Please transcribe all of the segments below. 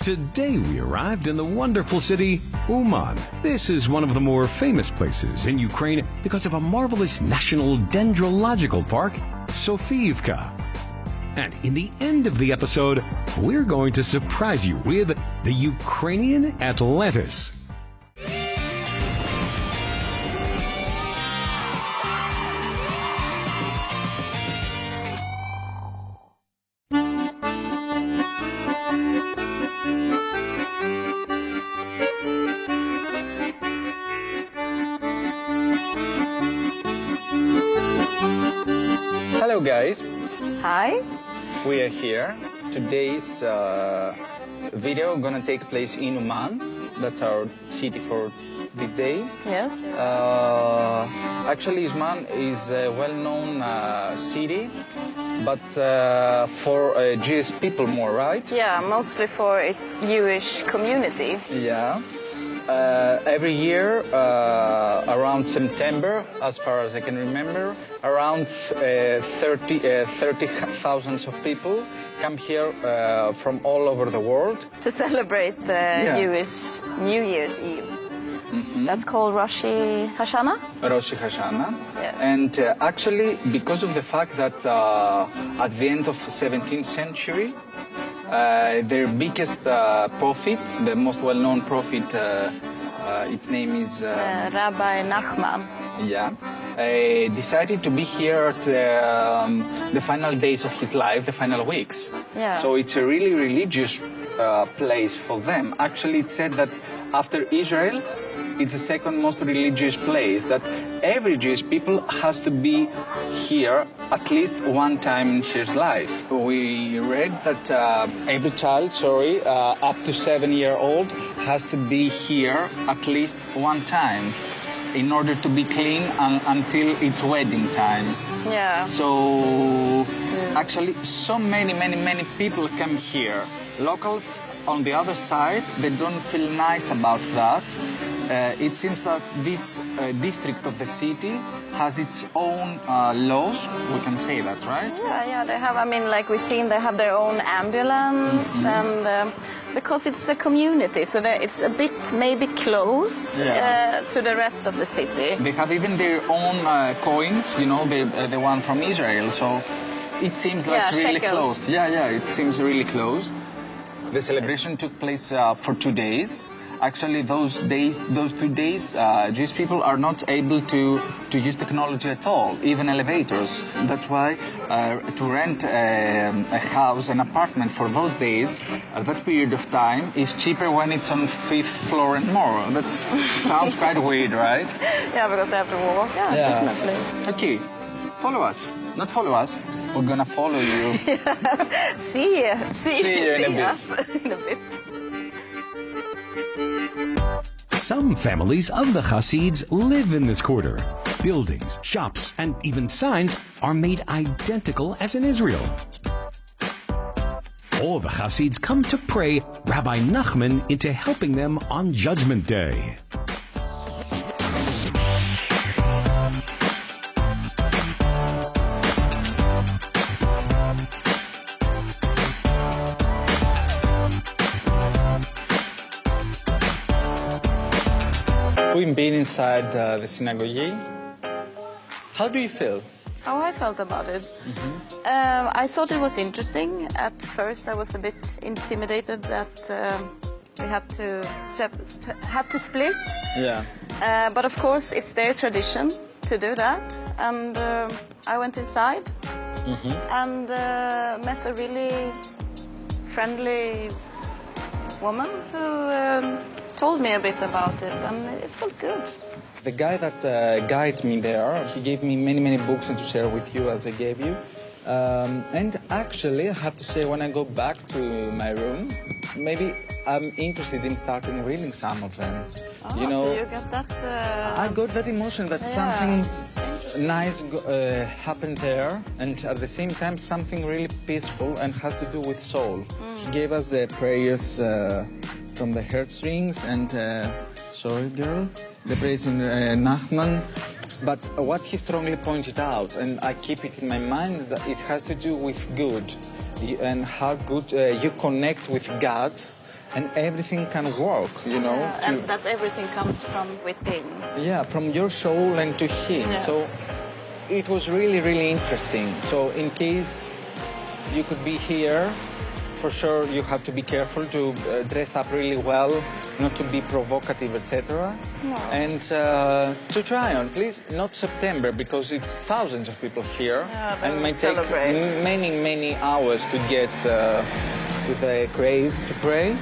Today we arrived in the wonderful city, Uman. This is one of the more famous places in Ukraine because of a marvelous national dendrological park, Sofiivka. And in the end of the episode, we're going to surprise you with the Ukrainian Atlantis. Hello guys. Hi. We are here. Today's video gonna take place in Uman. That's our city for this day. Yes. Actually, Uman is a well-known city, but for Jewish people more, right? Yeah, mostly for its Jewish community. Yeah. Every year, around September, as far as I can remember, around 30,000 of people come here from all over the world. To celebrate Jewish New Year's Eve. Mm-hmm. That's called Rosh Hashanah? Rosh Hashanah. Yes. And actually, because of the fact that at the end of 17th century, their biggest prophet, the most well-known prophet, its name is Rabbi Nachman. Yeah, decided to be here at the final days of his life, the final weeks. Yeah. So it's a really religious place for them. Actually, it's said that after Israel, it's the second most religious place, that every Jewish people has to be here at least one time in his life. We read that every child, up to 7-year-old, has to be here at least one time in order to be clean until it's wedding time. Yeah. So actually, so many people come here. Locals on the other side, they don't feel nice about that. It seems that this district of the city has its own laws. We can say that, right? Yeah, they have, like we've seen, they have their own ambulance, and because it's a community, so it's a bit maybe closed to the rest of the city. They have even their own coins, the one from Israel, so it seems like really close. Yeah, it seems really close. The celebration took place for 2 days. Actually, those 2 days, Jewish people are not able to use technology at all, even elevators. That's why to rent a house, an apartment for those days, at that period of time, is cheaper when it's on 5th floor and more. That sounds quite weird, right? Yeah, because they have to walk. Yeah, definitely. Okay, follow us. Not follow us, we're gonna follow you. See you in a bit. Some families of the Hasids live in this quarter. Buildings, shops, and even signs are made identical as in Israel. All the Hasids come to pray Rabbi Nachman into helping them on Judgment Day. We've been inside the synagogue. How do you feel? How I felt about it? I thought it was interesting. At first I was a bit intimidated that we have to split. Yeah. But of course it's their tradition to do that. And I went inside and met a really friendly woman who told me a bit about it, and it felt good. The guy that guided me there, he gave me many books and to share with you as I gave you. And actually, I have to say, when I go back to my room, maybe I'm interested in starting reading some of them. Oh, so you got that... I got that emotion that something nice happened there, and at the same time something really peaceful and has to do with soul. He gave us prayers from the heartstrings and, sorry girl, the prayers in Nachman. But what he strongly pointed out, and I keep it in my mind, that it has to do with good and how good you connect with God and everything can work, you know. And that everything comes from within. Yeah, from your soul and to him. Yes. So it was really, really interesting. So in case you could be here, for sure you have to be careful to dress up really well, not to be provocative, etc. No. And to try on, please, not September, because it's thousands of people here. Yeah, and it might take celebrate. many hours to get to the grave to pray.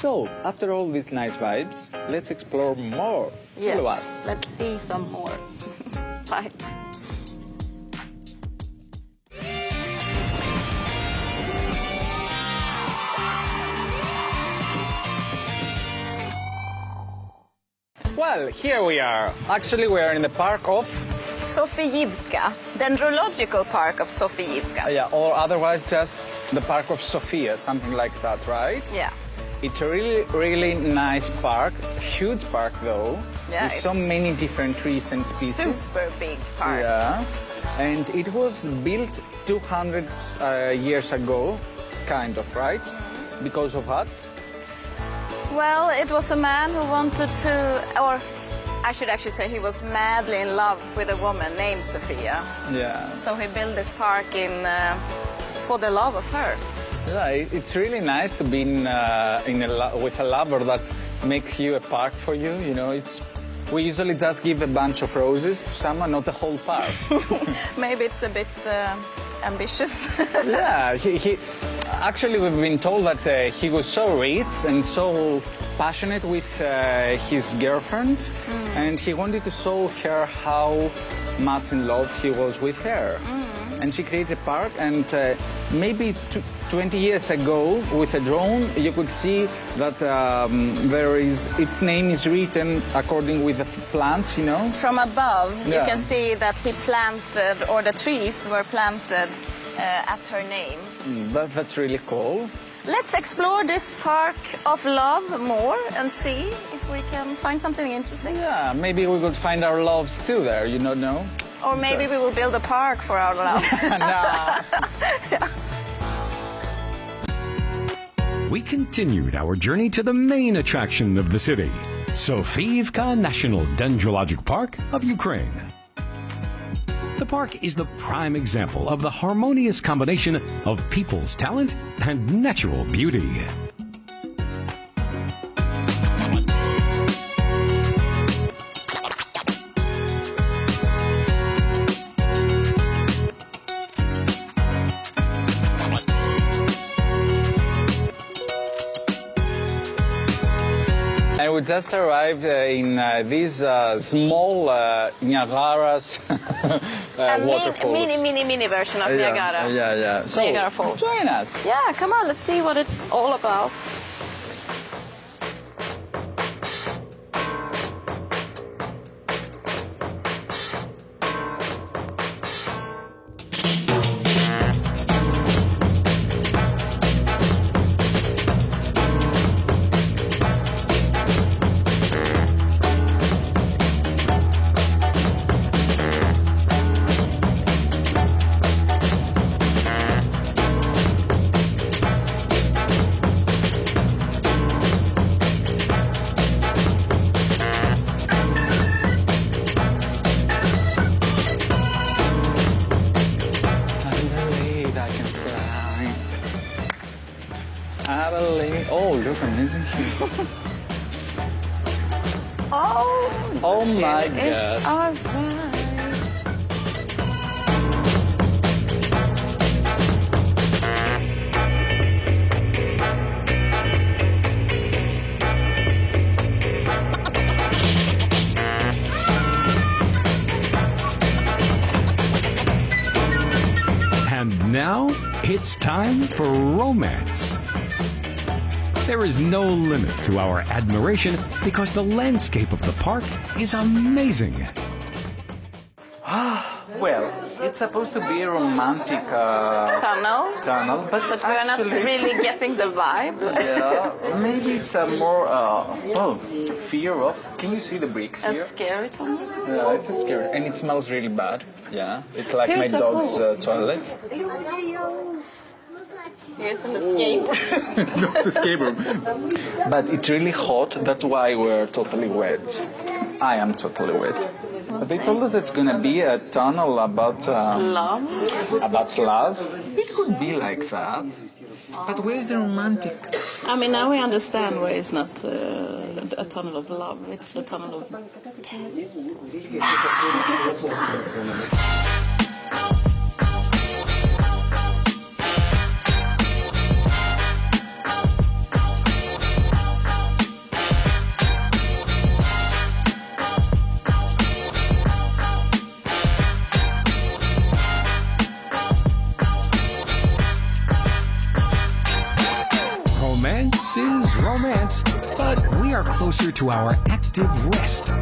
So, after all these nice vibes, let's explore more. Yes, Follow us. let's see some more. Bye. Well, here we are. Actually, we are in the park of... Sofiivka, dendrological park of Sofiivka. Yeah, or otherwise just the park of Sofia, something like that, right? Yeah. It's a really, really nice park. Huge park, though. Yeah, with so many different trees and species. Super big park. Yeah. And it was built 200 years ago, kind of, right? Because of what? Well, it was a man who wanted to, or I should actually say he was madly in love with a woman named Sophia. Yeah. So he built this park for the love of her. Yeah, it's really nice to be with a lover that makes you a park for you. You know, we usually just give a bunch of roses to someone, not the whole park. Maybe it's a bit ambitious. Yeah, actually we've been told that he was so rich and so passionate with his girlfriend, and he wanted to show her how much in love he was with her. And she created a park, and maybe 20 years ago, with a drone, you could see that its name is written according with the plants, you know. From above, Yeah. you can see that he planted, or the trees were planted as her name. That's really cool. Let's explore this park of love more and see if we can find something interesting. Yeah, maybe we could find our loves too there, you don't know? Or maybe we will build a park for our love. Nah. We continued our journey to the main attraction of the city, Sofiivka National Dendrologic Park of Ukraine. The park is the prime example of the harmonious combination of people's talent and natural beauty. And we just arrived in these small Niagara's waterfalls. Mini version of Niagara. Yeah. So, Niagara Falls. Join us. Yeah, come on, let's see what it's all about. Oh, look, amazing here. Oh my it's God. all right. And now it's time for romance. There is no limit to our admiration because the landscape of the park is amazing. Well, it's supposed to be a romantic Tunnel, but but we're not actually, really getting the vibe. Yeah, maybe it's a more fear of. Can you see the bricks A here? scary tunnel. Yeah, it's scary, and it smells really bad. Yeah, it's like Here's my a dog's hole. toilet. Here's an escape. The escape room. But it's really hot, that's why we're totally wet. I am totally wet. But they told us that's gonna be a tunnel about Love. About love. It could be like that. But where's the romantic? I mean, now we understand why it's not a tunnel of love. It's a tunnel of Romance is romance, but we are closer to our active rest.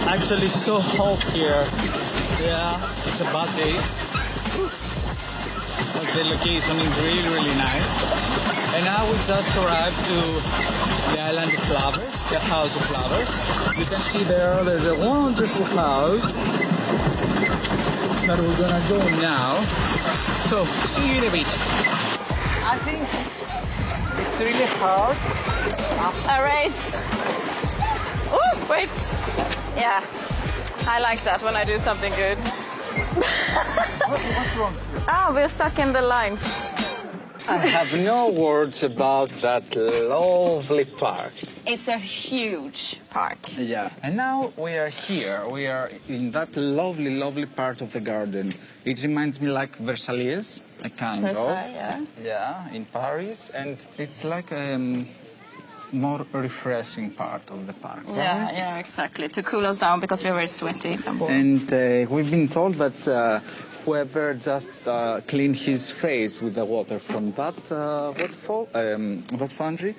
Actually, so hot here. Yeah, it's a bad day. But the location is really, really nice. And now we just arrived to the island of flowers, the house of flowers. You can see there's a wonderful house that we're gonna go now. So, see you in a bit. I think it's really hard. a race. Oh, wait. Yeah, I like that when I do something good. What's wrong? We're stuck in the lines. I have no words about that lovely park. It's a huge park. Yeah. And now we are here. We are in that lovely, lovely part of the garden. It reminds me like Versailles, a kind Versailles, of. yeah. Yeah, in Paris. And it's like a more refreshing part of the park. Yeah, Right? yeah, exactly. To cool us down because we're very sweaty. And we've been told that whoever just cleaned his face with the water from that waterfall, that foundry,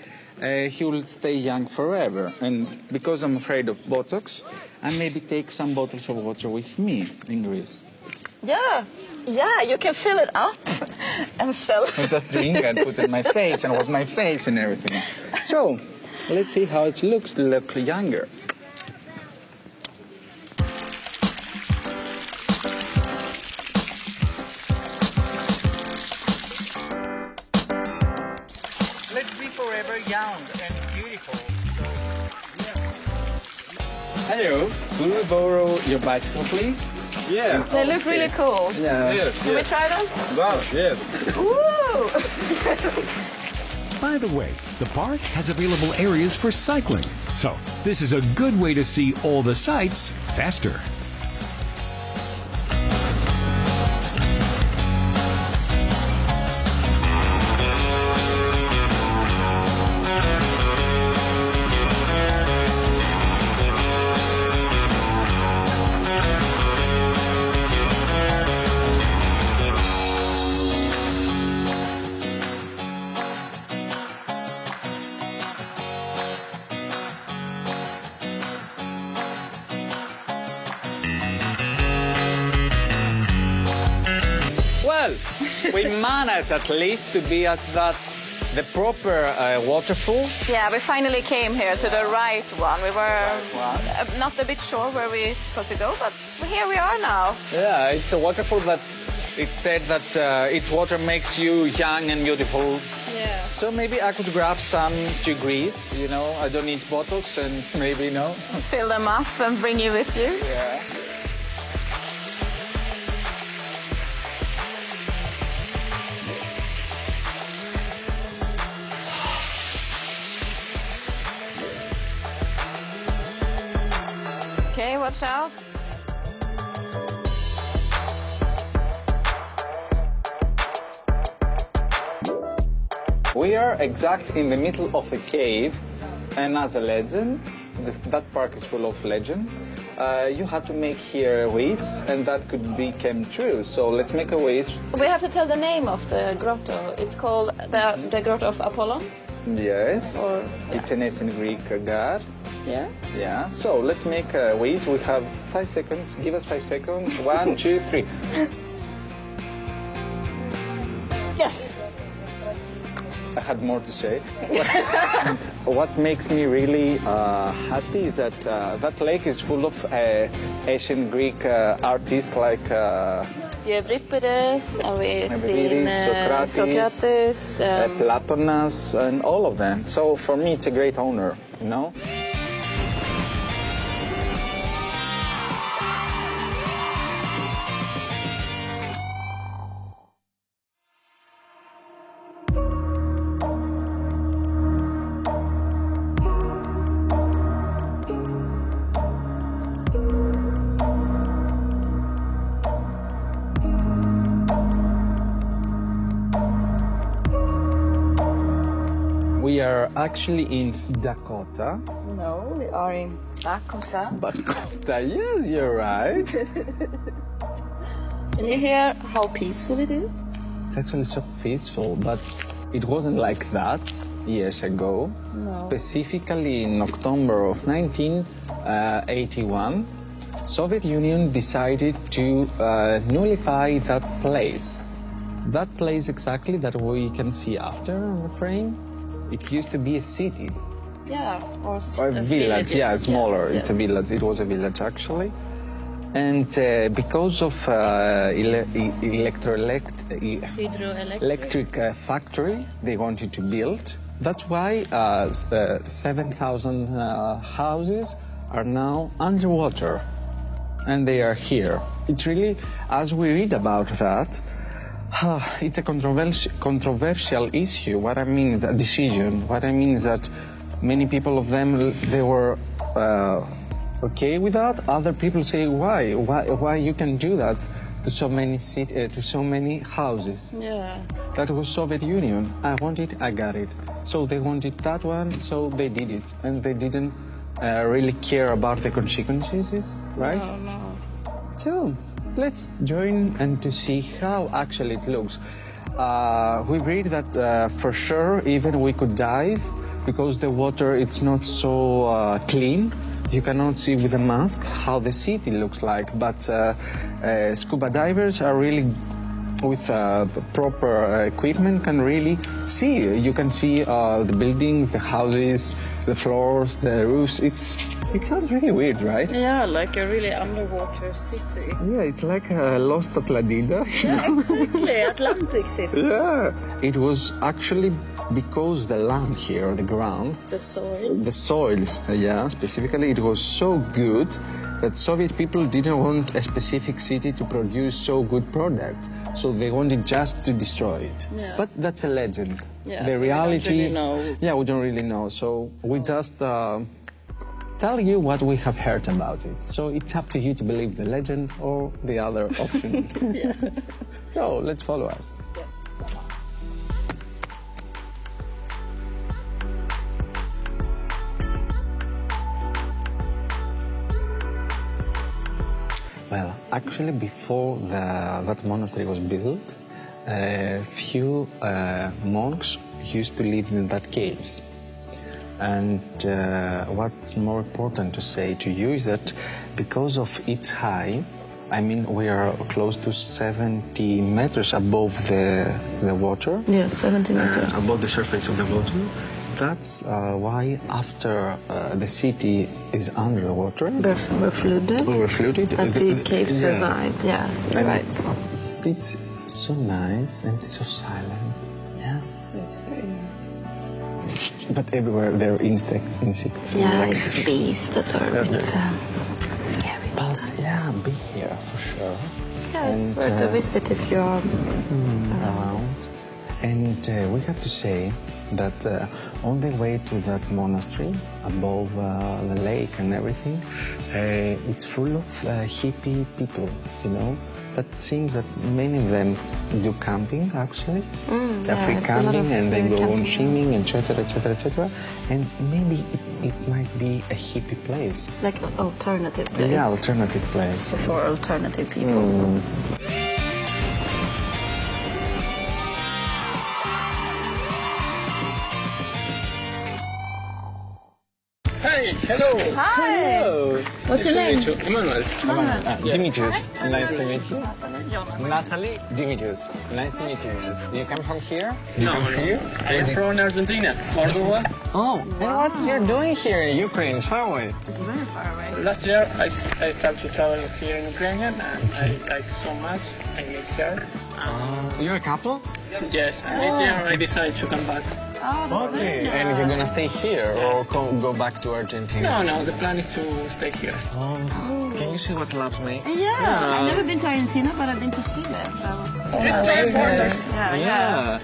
he will stay young forever. And because I'm afraid of Botox, I maybe take some bottles of water with me in Greece. Yeah, you can fill it up and sell I just drink and put it in my face and wash my face and everything. So, let's see how it looks to look younger. Let's be forever young and beautiful. Hello, could we borrow your bicycle, please? Yeah. They look really cool. Yeah. Yes. Can we try them? Wow. Yes. Woo! By the way, the park has available areas for cycling, so this is a good way to see all the sights faster. Well, we managed at least to be at the proper waterfall. Yeah, we finally came here to the right one. We were not a bit sure where we're supposed to go, but here we are now. Yeah, it's a waterfall that it said that its water makes you young and beautiful. Yeah. So maybe I could grab some to Greece, you know, I don't need Botox and maybe, no. Fill them up and bring you with you. Yeah. Okay, watch out. We are exact in the middle of a cave, and as a legend, that park is full of legend. You have to make here a wish, and that could become true. So let's make a wish. We have to tell the name of the grotto. It's called the grotto of Apollon. Yes. Or, It's an ancient Greek god. Yeah? Yeah, so let's make a whiz. We have 5 seconds. Give us 5 seconds. 1, 2, 3. Yes! I had more to say. What makes me really happy is that that lake is full of ancient Greek artists like Euripides, and we've seen Socrates, Platonas, and all of them. So for me, it's a great honor, you know? We are actually in Dakota. No, we are in Dakota. Dakota, yes, you're right. Can you hear how peaceful it is? It's actually so peaceful, but it wasn't like that years ago. No. Specifically in October of 1981, Soviet Union decided to nullify that place. That place exactly that we can see after on the frame. It used to be a city. Yeah, or a village, yeah, smaller. Yes, it's a village. It was a village actually. And because of electric factory they wanted to build, that's why 7,000 houses are now underwater, and they are here. It's really, as we read about that, it's a controversial issue. What I mean is a decision. What I mean is that many people of them, they were okay with that. Other people say, why you can do that to so many to so many houses? Yeah. That was Soviet Union. I want it, I got it. So they wanted that one, so they did it, and they didn't really care about the consequences, right? No. So let's join and to see how actually it looks. We read that for sure even we could dive because the water it's not so clean. You cannot see with a mask how the city looks like, but scuba divers are really with proper equipment can really see. You can see the buildings, the houses, the floors, the roofs. It sounds really weird, right? Yeah, like a really underwater city. Yeah, it's like Lost Atlantida. Yeah, exactly, Atlantic City. Yeah, it was actually because the land here, the ground, the soils, yeah, specifically, it was so good that Soviet people didn't want a specific city to produce so good products, so they wanted just to destroy it. Yeah. But that's a legend. Yeah, the so reality, we don't really know. Yeah, we don't really know. So we just tell you what we have heard about it. So it's up to you to believe the legend or the other option. Yeah. So let's follow us. Yeah. Well, actually, before that monastery was built, a few monks used to live in that caves. And what's more important to say to you is that because of its height, I mean, we are close to 70 meters above the water. Yeah, 70 meters. Above the surface of the water. That's why after the city is under the water... We're flooded. We were flooded. And these caves survived, yeah, you're right. It's so nice and it's so silent. Yeah. It's very nice. But everywhere there are insects. Yeah, like, it's bees that are a bit scary sometimes. But yeah, be here for sure. Yeah, it's worth a visit if you're around. And we have to say that on the way to that monastery, above the lake and everything, it's full of hippie people, you know. That seems that many of them do camping, actually. They're free camping and they go on swimming, etc., etc., etc. And maybe it might be a hippie place. Like an alternative place. Yeah, alternative place. So for alternative people. Hi, hello. Hi. Hello. What's your name? Emmanuel. Dimitrios, nice to meet you. Natalie, Dimitrios, nice to meet you. You come from here? No, I'm from Argentina, Cordoba. Oh, and what you're doing here in Ukraine? It's far away. It's very far away. Last year, I started to travel here in Ukraine, and I like so much. I live here. You're a couple? Yes, and this year I decided to come back. Oh, Okay. And you're gonna stay here or go back to Argentina? No, the plan is to stay here. Can you see what loves me? Yeah, I've never been to Argentina, but I've been to Chile. So I was. Yeah.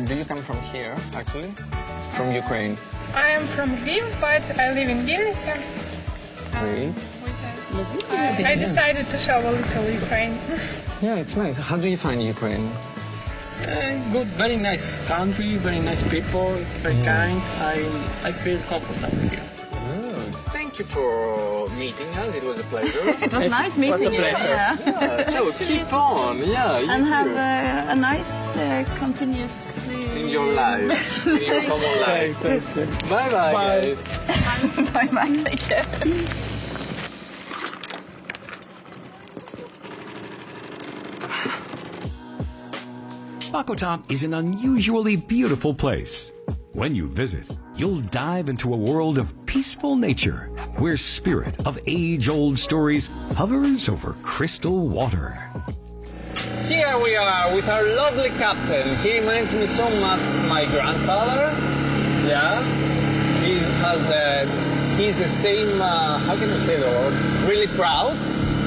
Do you come from here, actually? From Ukraine? I am from Lviv, but I live in Vilnius. Really? I decided to show a little Ukraine. Yeah, it's nice. How do you find Ukraine? Good, very nice country, very nice people, very kind. I feel comfortable here. Thank you for meeting us. It was a pleasure. It was nice meeting you. Yeah. So keep on. Yeah. And have a nice continuously. In your life, in your common life. Bye-bye, guys. Bye-bye. Take care. Bogota is an unusually beautiful place. When you visit, you'll dive into a world of peaceful nature where spirit of age-old stories hovers over crystal water. Here we are with our lovely captain. He reminds me so much my grandfather. Yeah. He's the same, how can I say the word? Really proud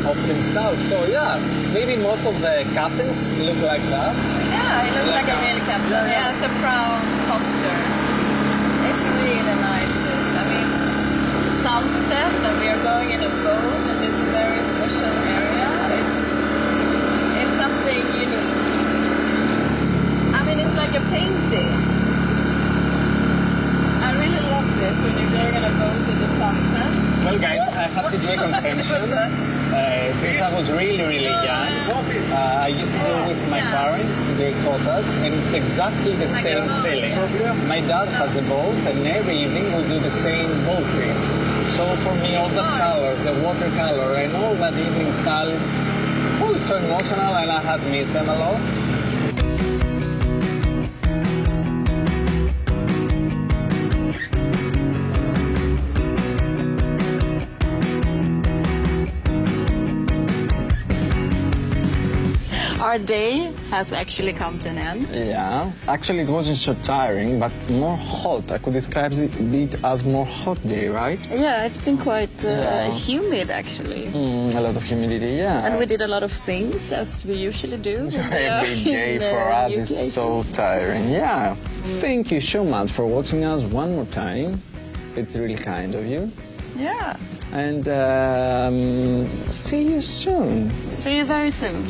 of himself. So yeah, maybe most of the captains look like that. Yeah, he looks like a real captain. Yeah, it's a proud posture. It's really nice. I mean, sunset, and we are going in a boat in this very special area. It's something unique. I mean, it's like a painting. I really love this when you're going in a boat in the sunset. Well, guys, I have to do a confession. Since I was really, really young, I used to go with my parents to their cottage, and it's exactly the same feeling. My dad has a boat, and every evening we do the same boat trip. So for me, all the colors, the watercolor, and all that evening style, it's so emotional, and I had missed them a lot. Our day has actually come to an end. Yeah, actually it wasn't so tiring, but more hot. I could describe it as more hot day, right? Yeah, it's been quite humid actually. A lot of humidity, yeah. And we did a lot of things, as we usually do. Every day for us is so tiring, yeah. Thank you so much for watching us one more time. It's really kind of you. Yeah. And see you soon. See you very soon.